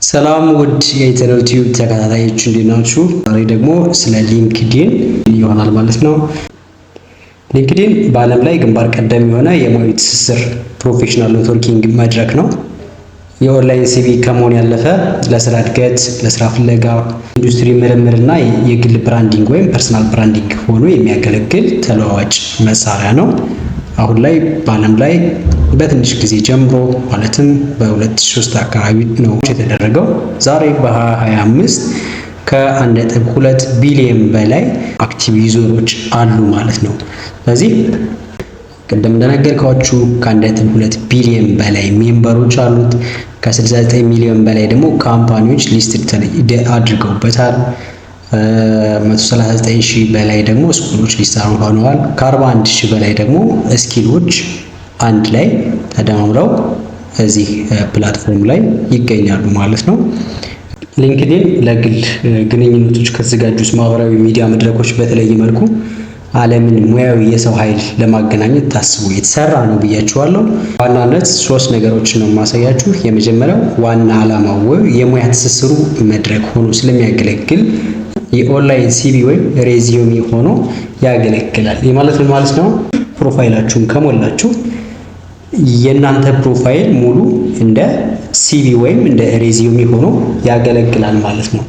ሰላም ውድ የኢትዮ ቲዩብ ተከታታዮች እንዴት ናችሁ? ዛሬ ደግሞ ስለ ሊንክድኢን ይሆናል ማለት ነው። ሊንክድኢን በዓለም ላይ ግንባር ቀደም የሆነ የሙያዊ ትስስር ፕሮፌሽናል ኔትወርኪንግ መድረክ ነው። የኦንላይን ሲቪ ከመሆን ያለፈ ለስራ እድገት፣ ለስራ ፍለጋ፣ ኢንዱስትሪ ምርምርና የግል ብራንዲንግ ወይም ፐርሰናል ብራንዲንግ ሆኖ የሚያገለግል ተለዋዋጭ መሳሪያ ነው። አሁን ላይ በዓለም ላይ በትንሽ ጊዜ ጀምሮ ማለትም በ2003 አካባቢ ነው የተደረገው። ዛሬ በ2025 ከ1.2 ቢሊዮን በላይ አክቲቭ ዩዘሮች አሉ ማለት ነው። ስለዚህ ቅድም እንደነገርኳችሁ ከ1.2 ቢሊዮን በላይ ሜምበሮች አሉት። ከ69 ሚሊዮን በላይ ደግሞ ካምፓኒዎች ሊስት አድርገውበታል። 139,000 በላይ ደግሞ ስኩሎች ሊሰሩ ሆነዋል። ከ41,000 በላይ ደግሞ ስኪሎች አንድ ላይ ተደማምረው እዚህ ፕላትፎርም ላይ ይገኛሉ ማለት ነው። ሊንክድኢን ለግል ግንኙነቶች ከተዘጋጁት ማህበራዊ ሚዲያ መድረኮች በተለየ መልኩ ዓለምን ሙያዊ የሰው ኃይል ለማገናኘት ታስቦ የተሰራ ነው ብያችኋለሁ። ዋናነት 3 ነገሮችን ነው የማሳያችሁ። የመጀመሪያው ዋና ዓላማው የሙያ ትስስሩ መድረክ ሆኖ ስለሚያገለግል የኦንላይን ሲቪ ወይም ሬዚዩሚ ሆኖ ያገለግላል። ይህ ማለት ምን ማለት ነው? ፕሮፋይላችሁን ከሞላችሁ የእናንተ ፕሮፋይል ሙሉ እንደ ሲቪ ወይም እንደ ሬዚዩሚ ሆኖ ያገለግላል ማለት ነው።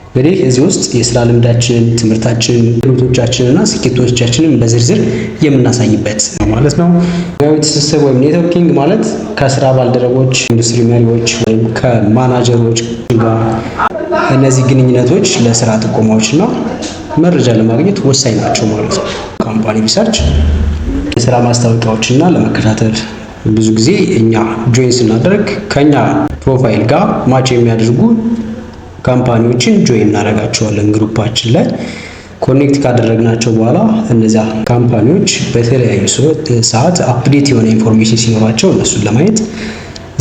እንግዲህ እዚህ ውስጥ የስራ ልምዳችንን፣ ትምህርታችንን፣ ክህሎቶቻችንና ስኬቶቻችንን በዝርዝር የምናሳይበት ነው ማለት ነው። ሙያዊ ትስስር ወይም ኔትወርኪንግ ማለት ከስራ ባልደረቦች፣ ኢንዱስትሪ መሪዎች ወይም ከማናጀሮች ጋር እነዚህ ግንኙነቶች ለስራ ጥቆማዎችና መረጃ ለማግኘት ወሳኝ ናቸው ማለት ነው። ካምፓኒ ሪሰርች፣ የስራ ማስታወቂያዎችና ለመከታተል ብዙ ጊዜ እኛ ጆይን ስናደርግ ከኛ ፕሮፋይል ጋር ማች የሚያደርጉ ካምፓኒዎችን ጆይን እናደርጋቸዋለን። ግሩፓችን ላይ ኮኔክት ካደረግናቸው በኋላ እነዚያ ካምፓኒዎች በተለያዩ ሰዓት አፕዴት የሆነ ኢንፎርሜሽን ሲኖራቸው እነሱን ለማየት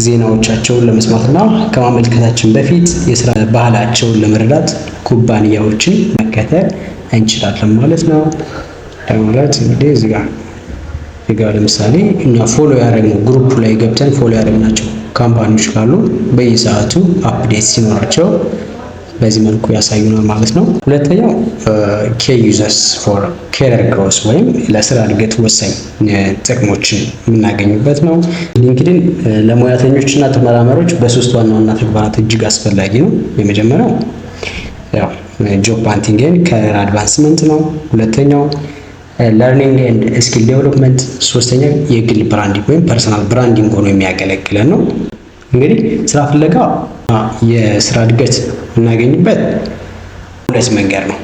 ዜናዎቻቸውን ለመስማትና ከማመልከታችን በፊት የስራ ባህላቸውን ለመረዳት ኩባንያዎችን መከተል እንችላለን ማለት ነው። ማለት እንግዲህ እዚህ ጋር ለምሳሌ እኛ ፎሎ ያደረግነው ግሩፕ ላይ ገብተን ፎሎ ያደረግናቸው ካምፓኒዎች ካሉ በየሰዓቱ አፕዴት ሲኖራቸው በዚህ መልኩ ያሳዩናል ማለት ነው። ሁለተኛው ኬ ዩዘርስ ፎር ኬሪየር ግሮዝ ወይም ለስራ እድገት ወሳኝ ጥቅሞችን የምናገኝበት ነው። ሊንክድኢን ለሙያተኞችና ተመራማሪዎች በ3 ዋና ዋና ተግባራት እጅግ አስፈላጊ ነው። የመጀመሪያው ጆብ ሃንቲንግ ኤንድ ካሪየር አድቫንስመንት ነው። ሁለተኛው ለርኒንግ ኤንድ ስኪል ዴቨሎፕመንት፣ ሶስተኛው የግል ብራንዲንግ ወይም ፐርሰናል ብራንዲንግ ሆኖ የሚያገለግለን ነው። እንግዲህ ስራ ፍለጋ የስራ እድገት የምናገኝበት 2 መንገድ ነው።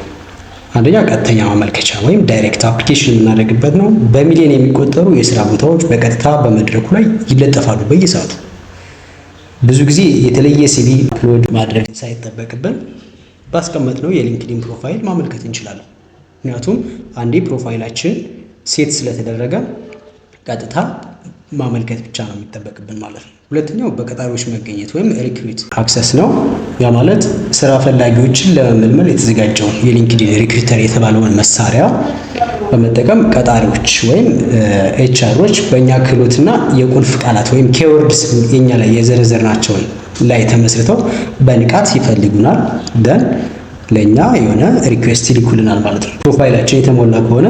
አንደኛ ቀጥተኛ ማመልከቻ ወይም ዳይሬክት አፕሊኬሽን የምናደርግበት ነው። በሚሊዮን የሚቆጠሩ የስራ ቦታዎች በቀጥታ በመድረኩ ላይ ይለጠፋሉ በየሰዓቱ። ብዙ ጊዜ የተለየ ሲቪ አፕሎድ ማድረግ ሳይጠበቅብን ባስቀመጥነው የሊንክድኢን ፕሮፋይል ማመልከት እንችላለን። ምክንያቱም አንዴ ፕሮፋይላችን ሴት ስለተደረገ ቀጥታ ማመልከት ብቻ ነው የሚጠበቅብን ማለት ነው። ሁለተኛው በቀጣሪዎች መገኘት ወይም ሪክሩት አክሰስ ነው። ያ ማለት ስራ ፈላጊዎችን ለመመልመል የተዘጋጀውን የሊንክድኢን ሪክሩተር የተባለውን መሳሪያ በመጠቀም ቀጣሪዎች ወይም ኤችአሮች በእኛ ክህሎትና የቁልፍ ቃላት ወይም ኬወርድስ የኛ ላይ የዘረዘርናቸውን ላይ ተመስርተው በንቃት ይፈልጉናል። ደን ለእኛ የሆነ ሪኩዌስት ይልኩልናል ማለት ነው። ፕሮፋይላችን የተሞላ ከሆነ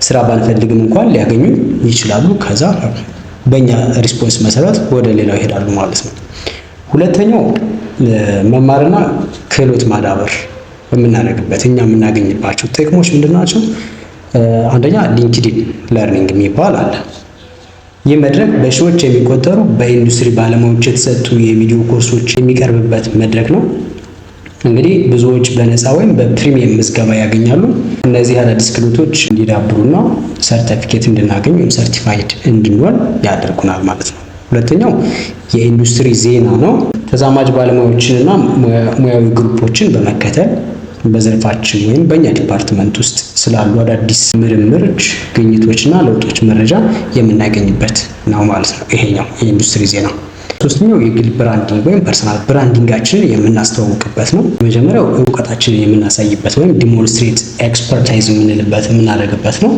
ስራ ባንፈልግም እንኳን ሊያገኙ ይችላሉ። ከዛ በእኛ ሪስፖንስ መሰረት ወደ ሌላው ይሄዳሉ ማለት ነው። ሁለተኛው መማርና ክህሎት ማዳበር የምናደርግበት እኛ የምናገኝባቸው ጥቅሞች ምንድን ናቸው? አንደኛ ሊንክድኢን ለርኒንግ የሚባል አለ። ይህ መድረክ በሺዎች የሚቆጠሩ በኢንዱስትሪ ባለሙያዎች የተሰጡ የቪዲዮ ኮርሶች የሚቀርብበት መድረክ ነው። እንግዲህ ብዙዎች በነፃ ወይም በፕሪሚየም ምዝገባ ያገኛሉ። እነዚህ አዳዲስ ክህሎቶች እንዲዳብሩና ሰርቲፊኬት እንድናገኝ ወይም ሰርቲፋይድ እንድንሆን ያደርጉናል ማለት ነው። ሁለተኛው የኢንዱስትሪ ዜና ነው። ተዛማጅ ባለሙያዎችንና ሙያዊ ግሩፖችን በመከተል በዘርፋችን ወይም በእኛ ዲፓርትመንት ውስጥ ስላሉ አዳዲስ ምርምሮች፣ ግኝቶችና ለውጦች መረጃ የምናገኝበት ነው ማለት ነው። ይሄኛው የኢንዱስትሪ ዜና። ሶስተኛው የግል ብራንዲንግ ወይም ፐርሰናል ብራንዲንጋችንን የምናስተዋውቅበት ነው። መጀመሪያው እውቀታችንን የምናሳይበት ወይም ዲሞንስትሬት ኤክስፐርታይዝ የምናደርግበት ነው።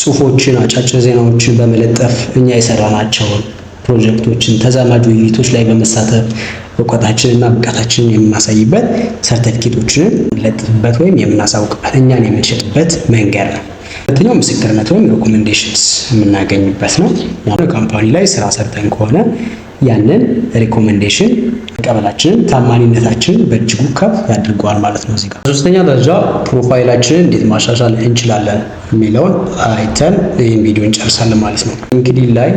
ጽሁፎችን፣ አጫጭር ዜናዎችን በመለጠፍ እኛ የሰራናቸውን ፕሮጀክቶችን፣ ተዛማጅ ውይይቶች ላይ በመሳተፍ እውቀታችንና ብቃታችንን የምናሳይበት፣ ሰርተፊኬቶችን የምንለጥፍበት ወይም የምናሳውቅበት፣ እኛን የምንሸጥበት መንገድ ነው። ሁለተኛው ምስክርነት ወይም ሪኮሜንዴሽንስ የምናገኝበት ነው። ካምፓኒ ላይ ስራ ሰርተን ከሆነ ያንን ሪኮሜንዴሽን መቀበላችንን ታማኝነታችንን በእጅጉ ከፍ ያድርገዋል ማለት ነው። እዚህ ጋር ሶስተኛ ደረጃ ፕሮፋይላችንን እንዴት ማሻሻል እንችላለን የሚለውን አይተን ይህን ቪዲዮ እንጨርሳለን ማለት ነው። ሊንክድኢን ላይ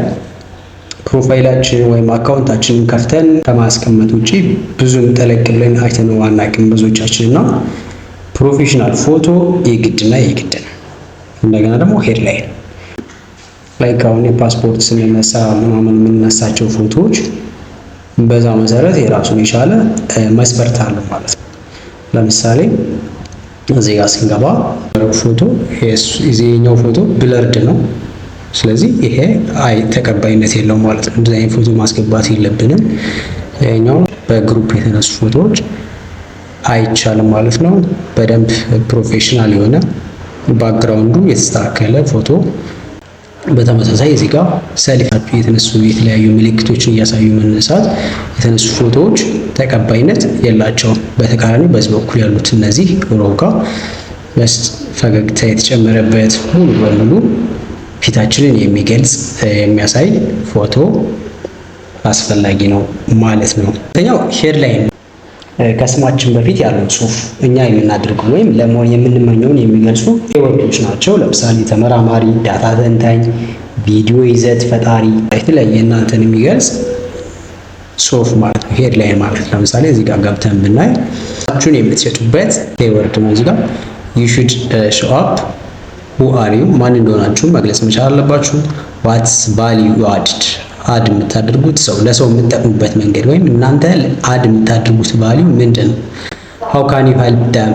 ፕሮፋይላችን ወይም አካውንታችንን ከፍተን ከማስቀመጥ ውጪ ብዙም ጠለቅ ብለን አይተነው አናውቅም ብዙዎቻችን እና ፕሮፌሽናል ፎቶ የግድና የግድ ነው። እንደገና ደግሞ ሄድላይን ላይክ አሁን የፓስፖርት ስንነሳ ምናምን የምንነሳቸው ፎቶዎች በዛ መሰረት የራሱን የቻለ መስፈርት አለው ማለት ነው። ለምሳሌ እዚህ ጋር ስንገባ ፎቶ የዚህኛው ፎቶ ብለርድ ነው። ስለዚህ ይሄ ተቀባይነት የለውም ማለት ነው። እንደዚህ አይነት ፎቶ ማስገባት የለብንም። ይሄኛው በግሩፕ የተነሱ ፎቶዎች አይቻልም ማለት ነው። በደንብ ፕሮፌሽናል የሆነ ባክግራውንዱ የተስተካከለ ፎቶ። በተመሳሳይ እዚህ ጋር ሰልፊ የተነሱ የተለያዩ ምልክቶችን እያሳዩ መነሳት የተነሱ ፎቶዎች ተቀባይነት የላቸውም። በተቃራኒ በዚህ በኩል ያሉት እነዚህ ሮጋ ፈገግታ የተጨመረበት ሙሉ በሙሉ ፊታችንን የሚገልጽ የሚያሳይ ፎቶ አስፈላጊ ነው ማለት ነው። ሁለተኛው ሄድላይን ከስማችን በፊት ያለው ጽሁፍ እኛ የምናደርገው ወይም ለመሆን የምንመኘውን የሚገልጹ ኪወርዶች ናቸው። ለምሳሌ ተመራማሪ፣ ዳታ ተንታኝ፣ ቪዲዮ ይዘት ፈጣሪ፣ የተለያየ እናንተን የሚገልጽ ጽሁፍ ማለት ነው ሄድላይን ማለት። ለምሳሌ እዚህ ጋር ገብተን ብናይ ራሳችሁን የምትሸጡበት ኪወርድ ነው። እዚህ ጋር you should show up who are you ማን እንደሆናችሁ መግለጽ መቻል አለባችሁ። what's value you አድ የምታደርጉት ሰው ለሰው የምትጠቅሙበት መንገድ ወይም እናንተ አድ የምታደርጉት ቫልዩ ምንድን ነው? how can you help them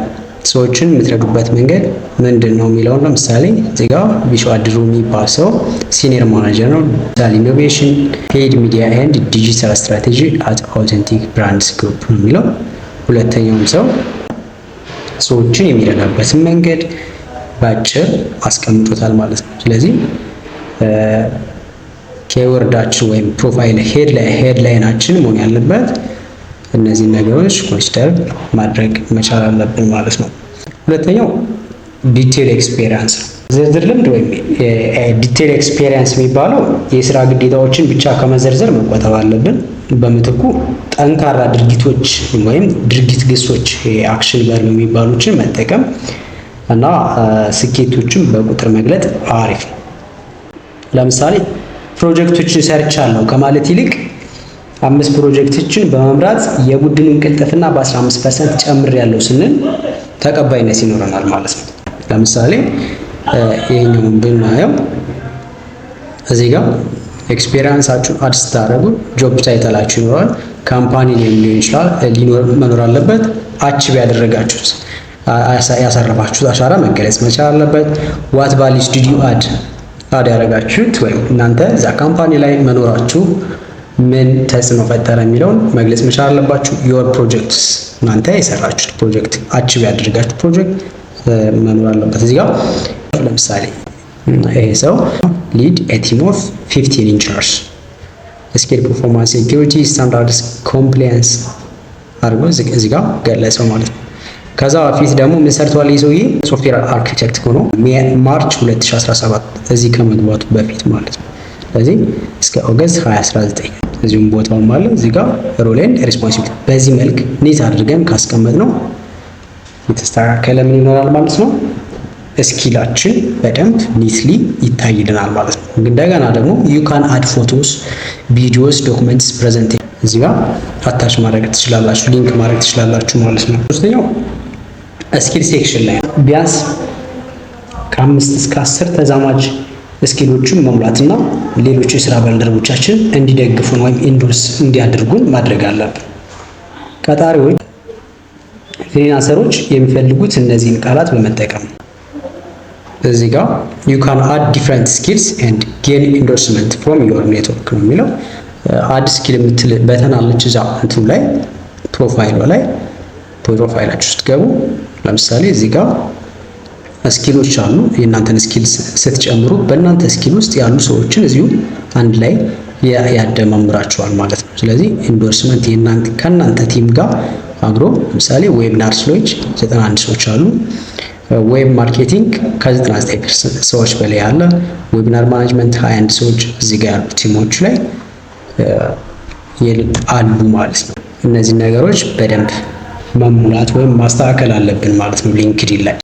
ሰዎችን የምትረዱበት መንገድ ምንድን ነው የሚለውን ለምሳሌ እዚህ ጋር ቢሾ አድሩ የሚባል ሰው ሲኒየር ማናጀር ነው። ዲጂታል ኢኖቬሽን ፔድ ሚዲያ ኤንድ ዲጂታል ስትራቴጂ አት አውተንቲክ ብራንድስ ግሩፕ ነው የሚለው። ሁለተኛውም ሰው ሰዎችን የሚረዳበትን መንገድ ባጭር አስቀምጦታል ማለት ነው። ስለዚህ ኪወርዳችን ወይም ፕሮፋይል ሄድላይናችን መሆን ያለበት እነዚህ ነገሮች ኮንሲደር ማድረግ መቻል አለብን ማለት ነው። ሁለተኛው ዲቴል ኤክስፒሪየንስ ዝርዝር ልምድ ወይም ዲቴል ኤክስፒሪየንስ የሚባለው የስራ ግዴታዎችን ብቻ ከመዘርዘር መቆጠብ አለብን። በምትኩ ጠንካራ ድርጊቶች ወይም ድርጊት ግሶች አክሽን ቨርብ የሚባሉትን መጠቀም እና ስኬቶችን በቁጥር መግለጥ አሪፍ ነው። ለምሳሌ ፕሮጀክቶችን ሰርቻለሁ ከማለት ይልቅ 5 ፕሮጀክቶችን በመምራት የቡድኑን ቅልጥፍና በ15% ጨምሬያለሁ ስንል ተቀባይነት ይኖረናል ማለት ነው። ለምሳሌ ይሄኛውን ብናየው እዚህ ጋር ኤክስፒሪየንሳችሁን አድ ስታደርጉ ጆብ ታይትላችሁ ይኖራል። ካምፓኒ ኔም ሊሆን ይችላል መኖር አለበት። አቺቭ ያደረጋችሁት ያሳረፋችሁት አሻራ መገለጽ መቻል አለበት። ዋት ቫሊዩስ ዲድ ዩ አድ ያደረጋችሁት ወይም እናንተ እዛ ካምፓኒ ላይ መኖራችሁ ምን ተጽዕኖ ፈጠረ የሚለውን መግለጽ መቻል አለባችሁ። ዮር ፕሮጀክትስ እናንተ የሰራችሁት ፕሮጀክት አቺቭ ያደረጋችሁት ፕሮጀክት መኖር አለበት። እዚህ ጋር ለምሳሌ ይሄ ሰው ሊድ ኤ ቲም ኦፍ 15 ኢንጂነርስ ስኪል ፐርፎርማንስ ሴኩሪቲ ስታንዳርድስ ኮምፕላያንስ አድርጎ እዚህ ጋር ገለጸው ማለት ነው። ከዛ በፊት ደግሞ ምን ሰርቷል? ይህ ሰውዬ ሶፍትዌር አርኪቴክት ሆኖ ማርች 2017 እዚህ ከመግባቱ በፊት ማለት ነው። ስለዚህ እስከ ኦገስት 2019 እዚሁም ቦታውም አለ እዚህ ጋር ሮል ኤንድ ሪስፖንሲቢሊቲ በዚህ መልክ ኒት አድርገን ካስቀመጥ ነው የተስተካከለ ምን ይኖራል ማለት ነው። ስኪላችን በደንብ ኒትሊ ይታይልናል ማለት ነው። እንደገና ደግሞ ዩ ካን አድ ፎቶስ፣ ቪዲዮስ፣ ዶክመንትስ፣ ፕሬዘንቴሽን እዚህ ጋር አታች ማድረግ ትችላላችሁ፣ ሊንክ ማድረግ ትችላላችሁ ማለት ነው። ሶስተኛው ስኪል ሴክሽን ላይ ቢያንስ ከ5 እስከ 10 ተዛማጅ ስኪሎችን መሙላትና ሌሎች የስራ ባልደረቦቻችን እንዲደግፉን ወይም ኢንዶርስ እንዲያደርጉን ማድረግ አለብን። ቀጣሪዎች ፍሪላንሰሮች የሚፈልጉት እነዚህን ቃላት በመጠቀም እዚህ ጋር you can add different skills and gain endorsement from your network ነው የሚለው። አድ ስኪል የምትል በተን አለች እዛ እንትኑ ላይ ፕሮፋይላችሁ ስትገቡ ለምሳሌ እዚህ ጋር ስኪሎች አሉ። የእናንተን ስኪል ስትጨምሩ በእናንተ ስኪል ውስጥ ያሉ ሰዎችን እዚሁ አንድ ላይ ያደማምራቸዋል ማለት ነው። ስለዚህ ኢንዶርስመንት ከእናንተ ቲም ጋር አብሮ ለምሳሌ ዌብናር ሰዎች 91 ሰዎች አሉ። ዌብ ማርኬቲንግ ከ99 ሰዎች በላይ አለ። ዌብናር ማኔጅመንት 21 ሰዎች እዚህ ጋር ያሉ ቲሞች ላይ አሉ ማለት ነው። እነዚህ ነገሮች በደንብ መሙላት ወይም ማስተካከል አለብን ማለት ነው ሊንክድኢን ላይ።